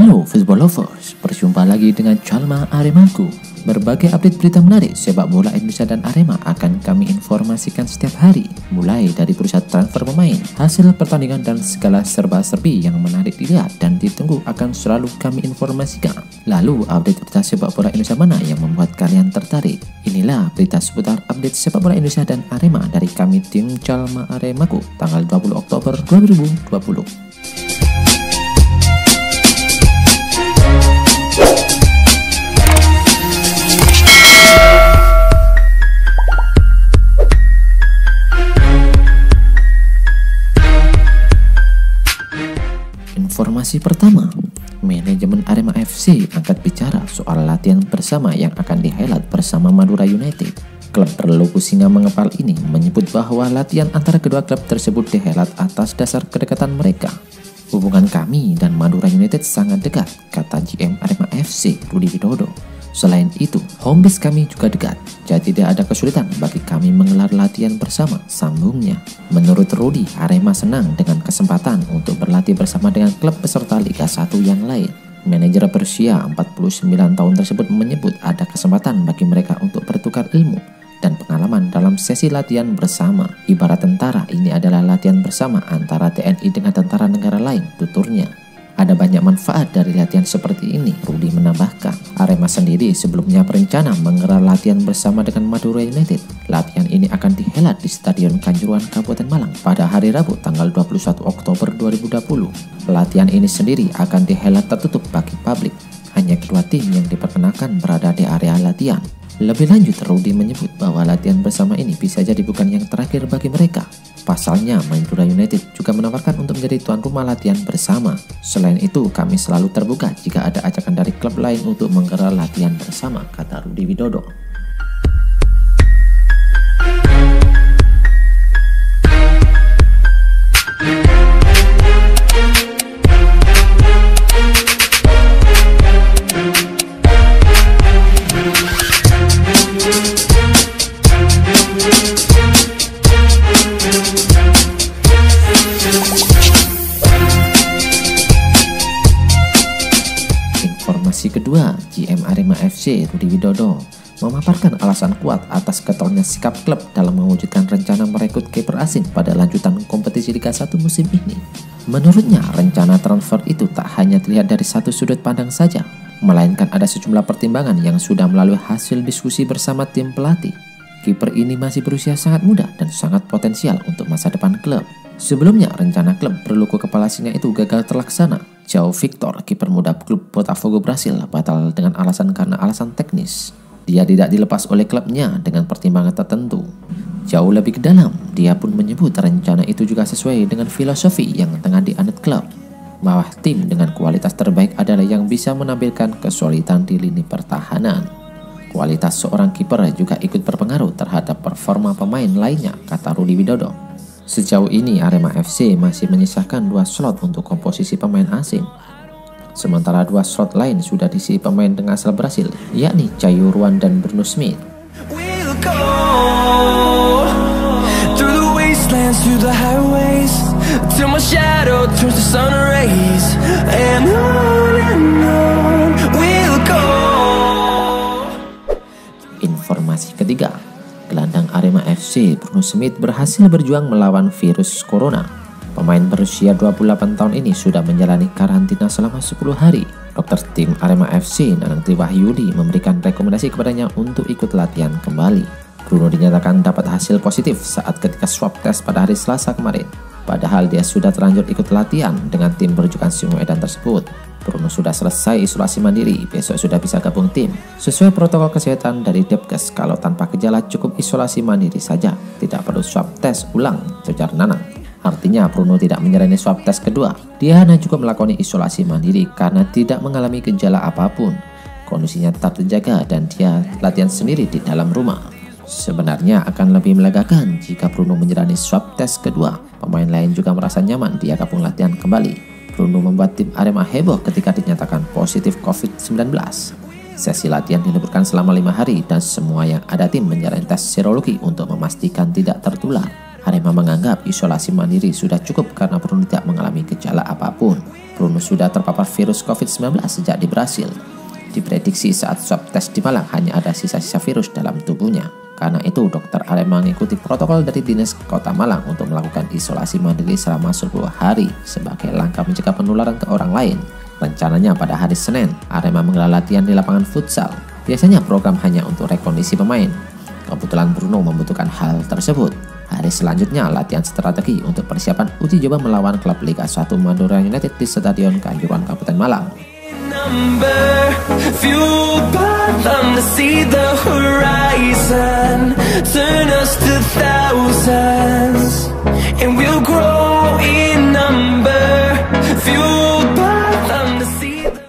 Halo football lovers, berjumpa lagi dengan Calma Aremaku. Berbagai update berita menarik sepak bola Indonesia dan Arema akan kami informasikan setiap hari, mulai dari bursa transfer pemain, hasil pertandingan dan segala serba-serbi yang menarik dilihat dan ditunggu akan selalu kami informasikan. Lalu update berita sepak bola Indonesia mana yang membuat kalian tertarik? Inilah berita seputar update sepak bola Indonesia dan Arema dari kami tim Calma Aremaku tanggal 20 Oktober 2020. Informasi pertama, manajemen Arema FC angkat bicara soal latihan bersama yang akan dihelat bersama Madura United. Klub berlogo singa mengepal ini menyebut bahwa latihan antara kedua klub tersebut dihelat atas dasar kedekatan mereka. Hubungan kami dan Madura United sangat dekat, kata GM Arema FC Rudi Widodo. Selain itu, home base kami juga dekat, jadi tidak ada kesulitan bagi kami menggelar latihan bersama, sambungnya. Menurut Rudi, Arema senang dengan kesempatan untuk berlatih bersama dengan klub peserta Liga 1 yang lain. Manajer berusia 49 tahun tersebut menyebut ada kesempatan bagi mereka untuk bertukar ilmu dan pengalaman dalam sesi latihan bersama. Ibarat tentara, ini adalah latihan bersama antara TNI dengan tentara negara lain, tuturnya. Ada banyak manfaat dari latihan seperti ini, Rudi menambahkan. Arema sendiri sebelumnya berencana menggelar latihan bersama dengan Madura United. Latihan ini akan dihelat di Stadion Kanjuruhan Kabupaten Malang pada hari Rabu tanggal 21 Oktober 2020. Latihan ini sendiri akan dihelat tertutup bagi publik. Hanya kedua tim yang diperkenakan berada di area latihan. Lebih lanjut, Rudi menyebut bahwa latihan bersama ini bisa jadi bukan yang terakhir bagi mereka. Pasalnya, Madura United juga menawarkan untuk menjadi tuan rumah latihan bersama. Selain itu, kami selalu terbuka jika ada ajakan dari klub lain untuk menggelar latihan bersama, kata Rudi Widodo. Informasi kedua, GM Arema FC Rudi Widodo memaparkan alasan kuat atas getolnya sikap klub dalam mewujudkan rencana merekrut kiper asing pada lanjutan kompetisi Liga 1 musim ini. Menurutnya, rencana transfer itu tak hanya terlihat dari satu sudut pandang saja, melainkan ada sejumlah pertimbangan yang sudah melalui hasil diskusi bersama tim pelatih. Kiper ini masih berusia sangat muda dan sangat potensial untuk masa depan klub. Sebelumnya, rencana klub berlogo kepala singa itu gagal terlaksana. João Victor, kiper muda klub Botafogo Brasil, batal dengan alasan karena alasan teknis. Dia tidak dilepas oleh klubnya dengan pertimbangan tertentu. Jauh lebih ke dalam, dia pun menyebut rencana itu juga sesuai dengan filosofi yang tengah dianut klub, bahwa tim dengan kualitas terbaik adalah yang bisa menampilkan kesulitan di lini pertahanan. Kualitas seorang kiper juga ikut berpengaruh terhadap performa pemain lainnya, kata Rudi Widodo. Sejauh ini Arema FC masih menyisakan 2 slot untuk komposisi pemain asing. Sementara 2 slot lain sudah diisi pemain dengan asal Brasil, yakni Caio Ruan dan Bruno Smith. Informasi ketiga, gelandang Arema FC Bruno Smith berhasil berjuang melawan virus corona. Pemain berusia 28 tahun ini sudah menjalani karantina selama 10 hari. Dokter tim Arema FC Nanang Triwahyudi memberikan rekomendasi kepadanya untuk ikut latihan kembali. Bruno dinyatakan dapat hasil positif saat ketika swab test pada hari Selasa kemarin. Padahal dia sudah terlanjur ikut latihan dengan tim berjukan Singoedan tersebut. Bruno sudah selesai isolasi mandiri, besok sudah bisa gabung tim. Sesuai protokol kesehatan dari Depkes, kalau tanpa gejala cukup isolasi mandiri saja, tidak perlu swab tes ulang, ujar Nanang. Artinya Bruno tidak menjalani swab tes kedua, dia hanya cukup melakoni isolasi mandiri karena tidak mengalami gejala apapun. Kondisinya tetap terjaga dan dia latihan sendiri di dalam rumah. Sebenarnya akan lebih melegakan jika Bruno menjalani swab tes kedua. Pemain lain juga merasa nyaman dia gabung latihan kembali. Bruno membuat tim Arema heboh ketika dinyatakan positif COVID-19. Sesi latihan diliburkan selama 5 hari dan semua yang ada tim menjalani tes serologi untuk memastikan tidak tertular. Arema menganggap isolasi mandiri sudah cukup karena Bruno tidak mengalami gejala apapun. Bruno sudah terpapar virus COVID-19 sejak di Brasil. Diprediksi saat swab tes di Malang hanya ada sisa-sisa virus dalam tubuhnya. Karena itu, dokter Arema mengikuti protokol dari Dinas Kota Malang untuk melakukan isolasi mandiri selama 10 hari sebagai langkah mencegah penularan ke orang lain. Rencananya pada hari Senin, Arema menggelar latihan di lapangan futsal. Biasanya program hanya untuk rekondisi pemain. Kebetulan Bruno membutuhkan hal tersebut. Hari selanjutnya latihan strategi untuk persiapan uji coba melawan klub Liga 1 Madura United di Stadion Kanjuruhan Kabupaten Malang.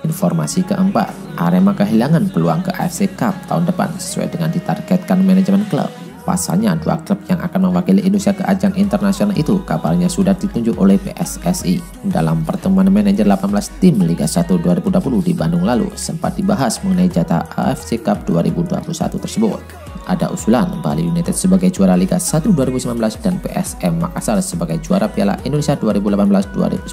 Informasi keempat, Arema kehilangan peluang ke AFC Cup tahun depan sesuai dengan ditargetkan manajemen klub. Pasalnya, 2 klub yang akan mewakili Indonesia ke ajang internasional itu kabarnya sudah ditunjuk oleh PSSI. Dalam pertemuan manajer 18 tim Liga 1 2020 di Bandung lalu, sempat dibahas mengenai jatah AFC Cup 2021 tersebut. Ada usulan Bali United sebagai juara Liga 1 2019 dan PSM Makassar sebagai juara Piala Indonesia 2018-2019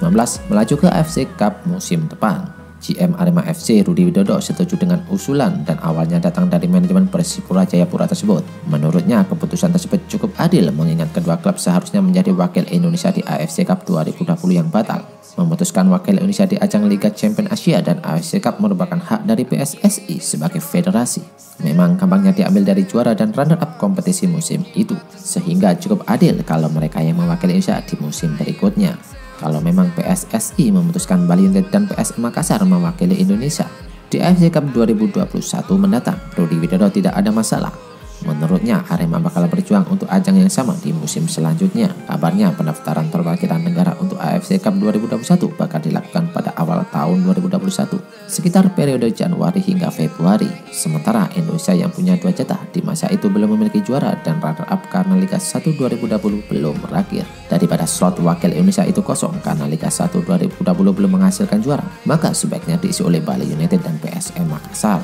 melaju ke AFC Cup musim depan. GM Arema FC Rudi Widodo setuju dengan usulan dan awalnya datang dari manajemen Persipura Jayapura tersebut. Menurutnya keputusan tersebut cukup adil mengingat kedua klub seharusnya menjadi wakil Indonesia di AFC Cup 2020 yang batal. Memutuskan wakil Indonesia di ajang Liga Champions Asia dan AFC Cup merupakan hak dari PSSI sebagai federasi. Memang gampangnya diambil dari juara dan runner-up kompetisi musim itu, sehingga cukup adil kalau mereka yang mewakili Indonesia di musim berikutnya. Kalau memang PSSI memutuskan Bali United dan PSM Makassar mewakili Indonesia di AFC Cup 2021 mendatang, Rudi Widodo tidak ada masalah. Menurutnya, Arema bakal berjuang untuk ajang yang sama di musim selanjutnya. Kabarnya pendaftaran perwakilan negara untuk AFC Cup 2021 bakal dilakukan pada awal tahun 2021, sekitar periode Januari hingga Februari. Sementara Indonesia yang punya 2 jatah di masa itu belum memiliki juara dan runner-up karena Liga 1 2020 belum berakhir. Daripada slot wakil Indonesia itu kosong karena Liga 1 2020 belum menghasilkan juara, maka sebaiknya diisi oleh Bali United dan PSM Makassar.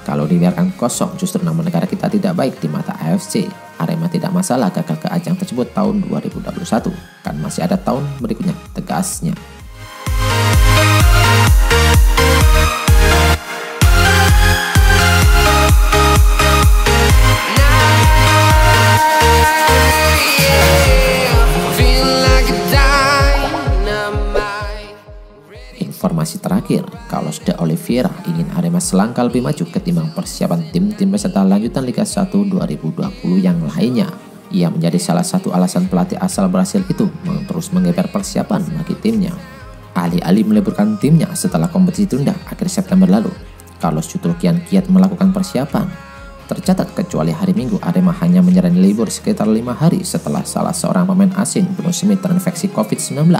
Kalau dibiarkan kosong, justru nama negara kita tidak baik di mata AFC. Arema tidak masalah gagal ke ajang tersebut tahun 2021, kan masih ada tahun berikutnya, tegasnya. Informasi terakhir, Carlos de Oliveira ingin Arema selangkah lebih maju ketimbang persiapan tim-tim peserta lanjutan Liga 1 2020 yang lainnya. Ia menjadi salah satu alasan pelatih asal Brasil itu terus menggeber persiapan bagi timnya. Alih-alih meliburkan timnya setelah kompetisi tunda akhir September lalu, Carlos justru kian giat melakukan persiapan. Tercatat kecuali hari Minggu, Arema hanya menjalani libur sekitar 5 hari setelah salah seorang pemain asing Bruno Smith terinfeksi COVID-19.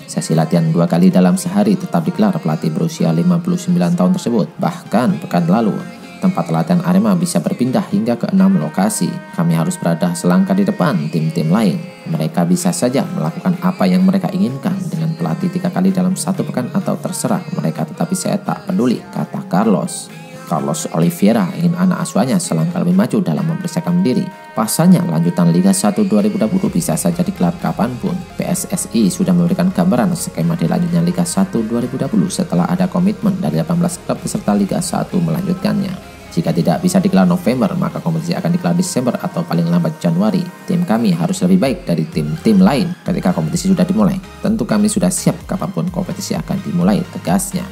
Sesi latihan 2 kali dalam sehari tetap digelar pelatih berusia 59 tahun tersebut. Bahkan pekan lalu, tempat latihan Arema bisa berpindah hingga ke 6 lokasi. Kami harus berada selangkah di depan tim-tim lain. Mereka bisa saja melakukan apa yang mereka inginkan dengan pelatih 3 kali dalam 1 pekan atau terserah mereka, tetapi saya tak peduli, kata Carlos. Carlos Oliveira ingin anak asuhannya selangkah lebih maju dalam mempersiapkan diri. Pasalnya, lanjutan Liga 1 2020 bisa saja digelar kapanpun. PSSI sudah memberikan gambaran skema dilanjutnya Liga 1 2020 setelah ada komitmen dari 18 klub peserta Liga 1 melanjutkannya. Jika tidak bisa digelar November, maka kompetisi akan digelar Desember atau paling lambat Januari. Tim kami harus lebih baik dari tim-tim lain ketika kompetisi sudah dimulai. Tentu kami sudah siap kapanpun kompetisi akan dimulai, tegasnya.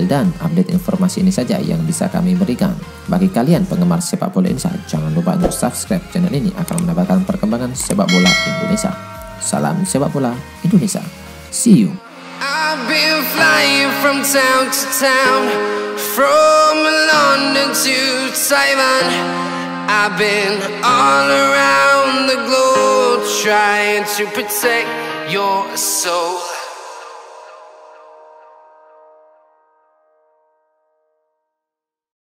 Dan update informasi ini saja yang bisa kami berikan. Bagi kalian penggemar sepak bola Indonesia, jangan lupa untuk subscribe channel ini akan mendapatkan perkembangan sepak bola Indonesia. Salam sepak bola Indonesia. See you. I've been flying from town to town, from London to Taiwan. I've been all around the globe trying to protect your soul.